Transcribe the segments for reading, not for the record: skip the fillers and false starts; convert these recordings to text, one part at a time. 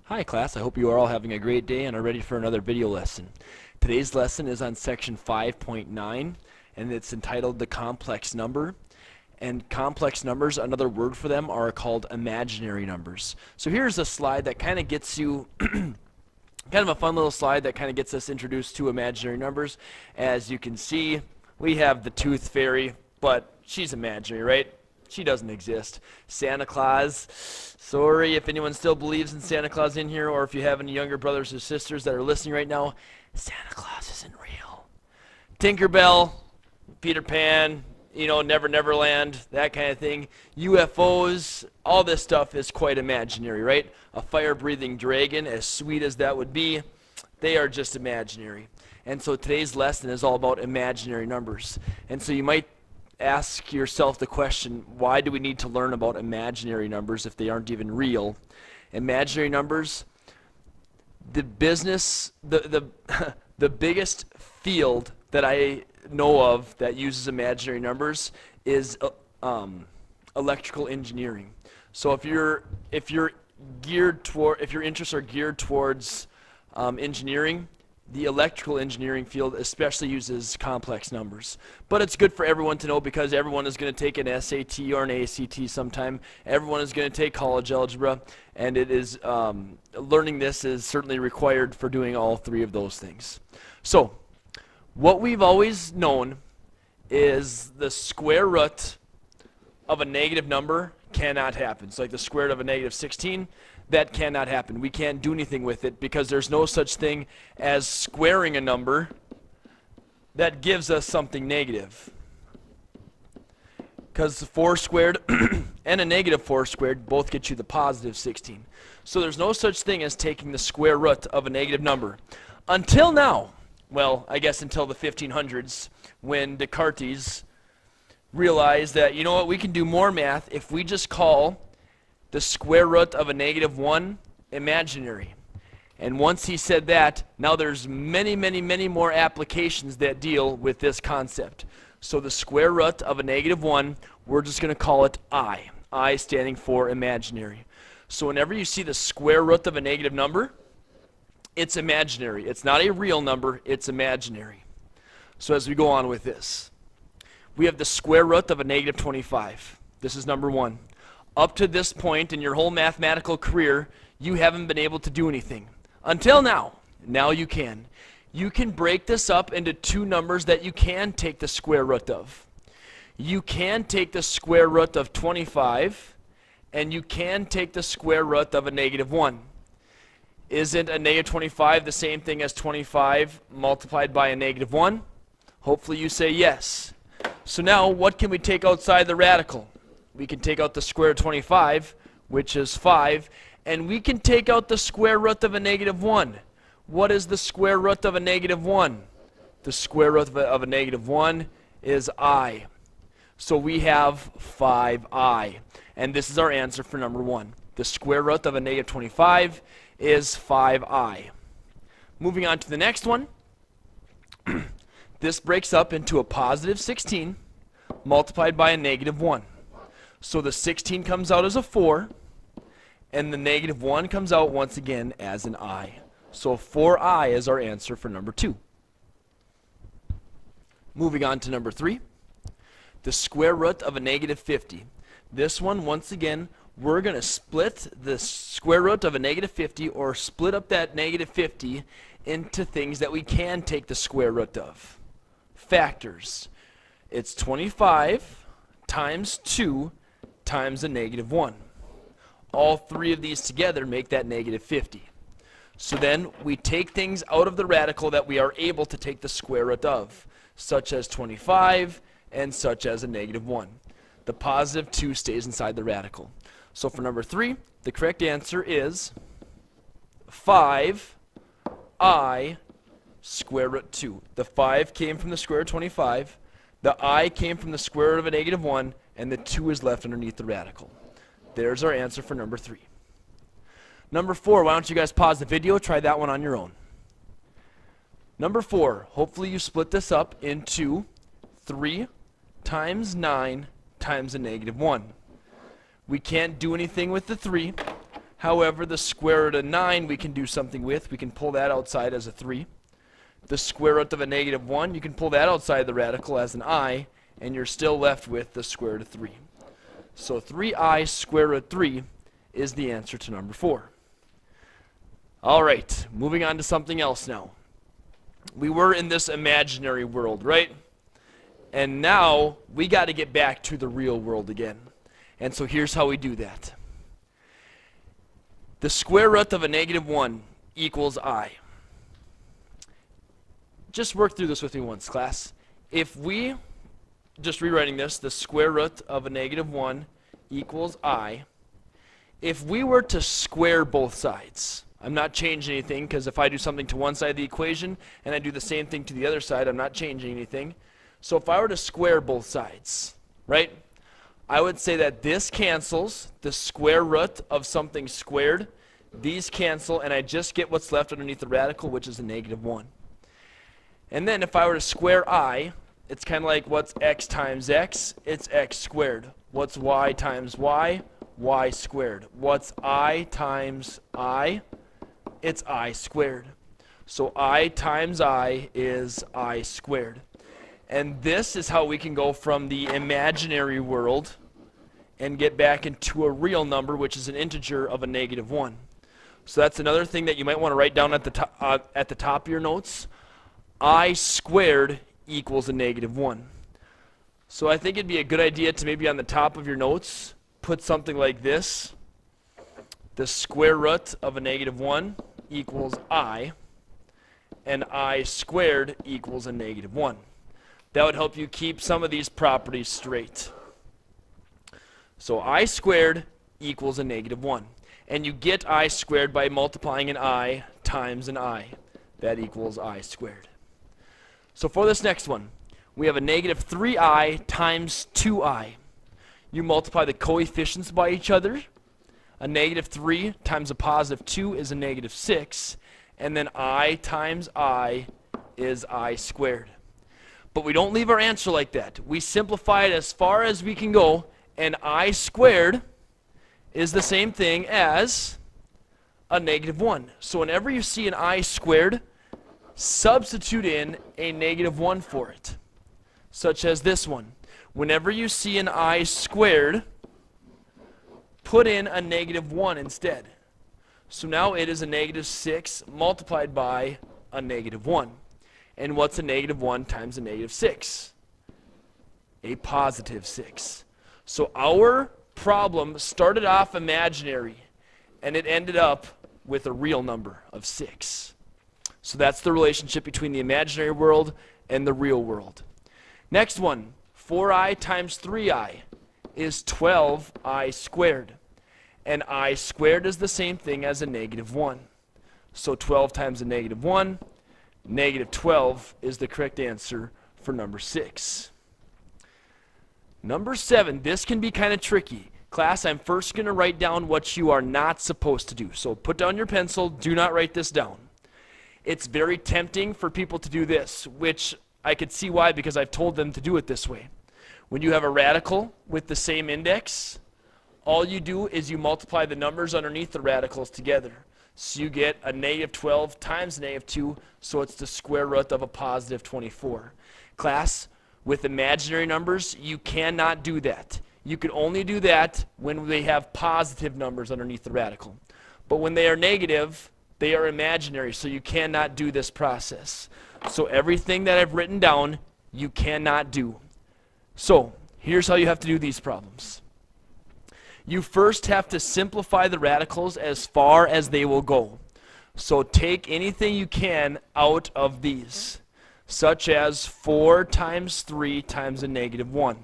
Hi class, I hope you are all having a great day and are ready for another video lesson. Today's lesson is on section 5.9 and it's entitled The Complex Number. And complex numbers, another word for them, are called imaginary numbers. So here's a slide that kind of gets you, kind of a fun little slide that kind of gets us introduced to imaginary numbers. As you can see, we have the Tooth Fairy, but she's imaginary, right? She doesn't exist. Santa Claus, sorry if anyone still believes in Santa Claus in here, or if you have any younger brothers or sisters that are listening right now, Santa Claus isn't real. Tinkerbell, Peter Pan, Never Never Land, that kind of thing. UFOs, all this stuff is quite imaginary, right? A fire-breathing dragon, as sweet as that would be, they are just imaginary. And so today's lesson is all about imaginary numbers. And so you might ask yourself the question, why do we need to learn about imaginary numbers if they aren't even real? Imaginary numbers, the biggest field that I know of that uses imaginary numbers is electrical engineering. So if your interests are geared towards engineering, the electrical engineering field especially uses complex numbers. But it's good for everyone to know because everyone is going to take an SAT or an ACT sometime. Everyone is going to take college algebra, and it is learning this is certainly required for doing all three of those things. So what we've always known is the square root of a negative number cannot happen. So like the square root of a negative 16, that cannot happen. We can't do anything with it because there's no such thing as squaring a number that gives us something negative. Because 4 squared and a negative 4 squared both get you the positive 16. So there's no such thing as taking the square root of a negative number. Until now, well, I guess until the 1500s, when Descartes realized that, you know what, we can do more math if we just call the square root of a negative 1 imaginary. And once he said that, now there's many more applications that deal with this concept. So the square root of a negative 1, we're just going to call it I. I standing for imaginary. So whenever you see the square root of a negative number, it's imaginary. It's not a real number, it's imaginary. So as we go on with this, we have the square root of a negative 25. This is number 1. Up to this point in your whole mathematical career, you haven't been able to do anything. Until now. Now you can. You can break this up into two numbers that you can take the square root of. You can take the square root of 25, and you can take the square root of a negative 1. Isn't a negative 25 the same thing as 25 multiplied by a negative 1? Hopefully you say yes. So now, what can we take outside the radical? We can take out the square root of 25, which is 5, and we can take out the square root of a negative 1. What is the square root of a negative 1? The square root of a negative 1 is I. So we have 5i. And this is our answer for number 1. The square root of a negative 25 is 5i. Moving on to the next one. This breaks up into a positive 16 multiplied by a negative 1. So the 16 comes out as a 4, and the negative 1 comes out once again as an I. So 4i is our answer for number 2. Moving on to number 3, the square root of a negative 50. This one, once again, we're going to split the square root of a negative 50, or split up that negative 50 into things that we can take the square root of. Factors. It's 25 times 2 times a negative 1. All three of these together make that negative 50. So then we take things out of the radical that we are able to take the square root of, such as 25 and such as a negative 1. The positive 2 stays inside the radical. So for number 3, the correct answer is 5i square root 2. The 5 came from the square root of 25, the I came from the square root of a negative 1, and the 2 is left underneath the radical. There's our answer for number 3. Number 4, why don't you guys pause the video, try that one on your own. Number 4, hopefully you split this up into 3 times 9 times a negative 1. We can't do anything with the 3. However, the square root of 9 we can do something with. We can pull that outside as a 3. The square root of a negative 1, you can pull that outside the radical as an I, and you're still left with the square root of 3. So 3I square root 3 is the answer to number 4. All right, moving on to something else now. We were in this imaginary world, right? And now we got to get back to the real world again. And so here's how we do that. The square root of a negative 1 equals I. Just work through this with me once, class. If we, just rewriting this, the square root of a negative 1 equals I. If we were to square both sides, I'm not changing anything, because if I do something to one side of the equation and I do the same thing to the other side, I'm not changing anything. So if I were to square both sides, right, I would say that this cancels, the square root of something squared, these cancel, and I just get what's left underneath the radical, which is a negative 1. And then if I were to square I, it's kind of like what's x times x? It's x squared. What's y times y? Y squared. What's I times I? It's I squared. So I times I is I squared. And this is how we can go from the imaginary world and get back into a real number, which is an integer of a negative 1. So that's another thing that you might want to write down at the top of your notes. I squared equals a negative 1. So I think it'd be a good idea to maybe on the top of your notes put something like this. The square root of a negative 1 equals I, and I squared equals a negative 1. That would help you keep some of these properties straight. So I squared equals a negative 1. And you get I squared by multiplying an I times an I. That equals I squared. So for this next one, we have a negative 3I times 2I. You multiply the coefficients by each other. A negative 3 times a positive 2 is a negative 6. And then I times I is I squared. But we don't leave our answer like that. We simplify it as far as we can go, and I squared is the same thing as a negative 1. So whenever you see an I squared, substitute in a negative 1 for it, such as this one. Whenever you see an I squared, put in a negative 1 instead. So now it is a negative 6 multiplied by a negative 1. And what's a negative 1 times a negative 6? A positive 6. So our problem started off imaginary, and it ended up with a real number of 6. So that's the relationship between the imaginary world and the real world. Next one, 4I times 3I is 12I squared. And I squared is the same thing as a negative 1. So 12 times a negative 1, negative 12 is the correct answer for number 6. Number 7, this can be kind of tricky. Class, I'm first going to write down what you are not supposed to do. So put down your pencil, do not write this down. It's very tempting for people to do this, which I could see why, because I've told them to do it this way. When you have a radical with the same index, all you do is you multiply the numbers underneath the radicals together. So you get a negative 12 times negative 2, so it's the square root of a positive 24. Class, with imaginary numbers, you cannot do that. You can only do that when they have positive numbers underneath the radical. But when they are negative, they are imaginary, so you cannot do this process. So everything that I've written down, you cannot do. So here's how you have to do these problems. You first have to simplify the radicals as far as they will go. So take anything you can out of these, such as 4 times 3 times a negative 1.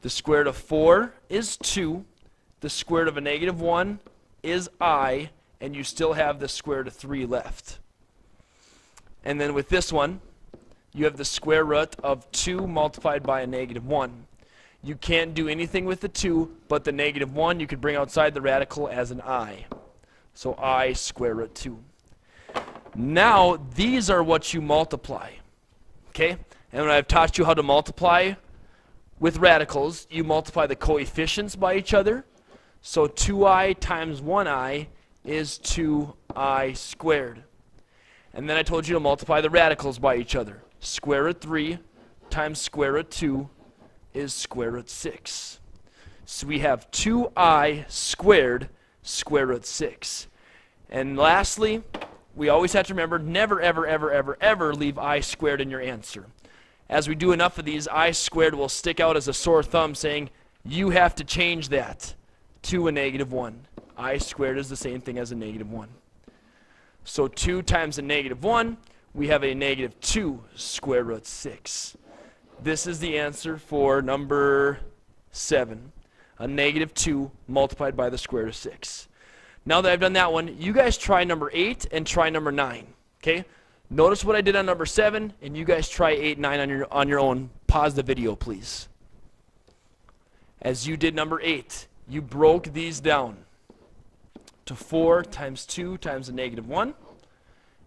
The square root of 4 is 2. The square root of a negative 1 is I, and you still have the square root of 3 left. And then with this one, you have the square root of 2 multiplied by a negative 1. You can't do anything with the 2, but the negative 1 you could bring outside the radical as an I. So I square root 2. Now, these are what you multiply. Okay? And when I've taught you how to multiply with radicals, you multiply the coefficients by each other. So 2i times 1i is 2i squared. And then I told you to multiply the radicals by each other. Square root 3 times square root 2 is square root 6. So we have 2i squared square root 6. And lastly, we always have to remember, never, ever, ever, ever, ever leave I squared in your answer. As we do enough of these, I squared will stick out as a sore thumb saying, you have to change that to a -1. I squared is the same thing as a -1. So 2 times a -1, we have a -2 square root 6. This is the answer for number 7, a -2 multiplied by the square root of 6. Now that I've done that one, you guys try number 8 and try number 9. Okay? Notice what I did on number 7, and you guys try 8 and 9 on your own. Pause the video, please. As you did number 8, you broke these down to 4 times 2 times a -1,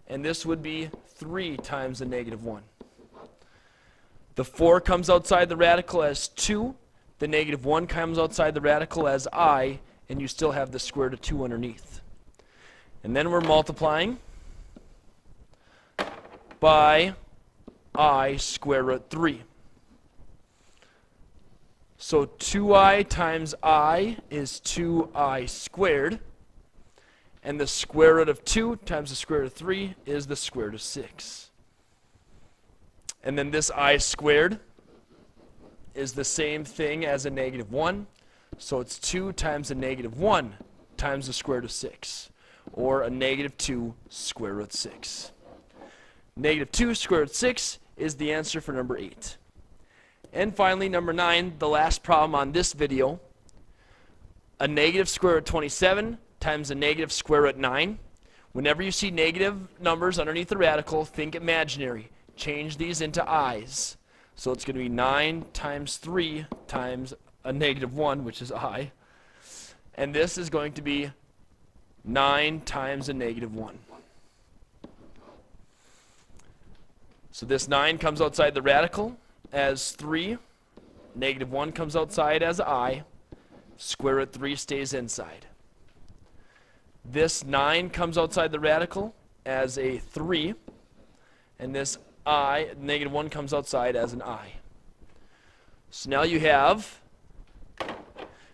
and this would be 3 times a -1. The 4 comes outside the radical as 2, the -1 comes outside the radical as I, and you still have the square root of 2 underneath. And then we're multiplying by I square root 3. So 2i times I is 2i squared, and the square root of 2 times the square root of 3 is the square root of 6. And then this I squared is the same thing as a -1, so it's 2 times a -1 times the square root of 6, or a -2 square root 6. -2 square root 6 is the answer for number 8. And finally, number 9, the last problem on this video, a negative square root 27 times a negative square root 9. Whenever you see negative numbers underneath the radical, think imaginary. Change these into i's. So it's going to be 9 times 3 times a -1, which is I. And this is going to be 9 times a -1. So this 9 comes outside the radical as 3. -1 comes outside as I. Square root 3 stays inside. This 9 comes outside the radical as a 3. And this I, -1 comes outside as an I. So now you have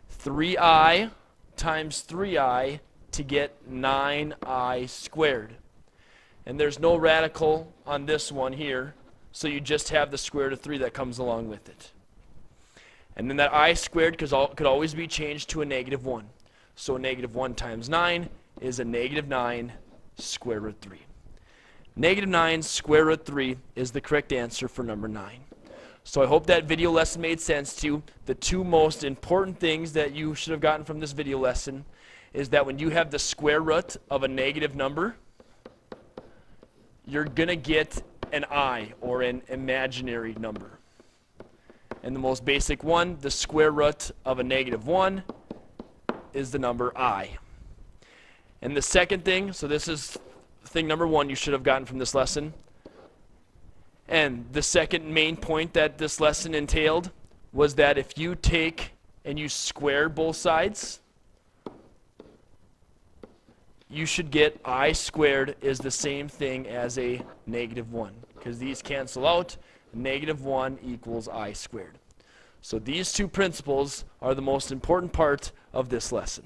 3i times 3i to get 9i squared. And there's no radical on this one here, so you just have the square root of 3 that comes along with it. And then that I squared could always be changed to a -1. So a -1 times 9 is a -9 square root 3. -9 square root 3 is the correct answer for number 9. So I hope that video lesson made sense to you. The two most important things that you should have gotten from this video lesson is that when you have the square root of a negative number, you're going to get an I, or an imaginary number. And the most basic one, the square root of a -1 is the number I. And the second thing, so this is thing number 1 you should have gotten from this lesson. And the second main point that this lesson entailed was that if you take and you square both sides, you should get I squared is the same thing as a -1, because these cancel out. -1 equals I squared. So these two principles are the most important part of this lesson.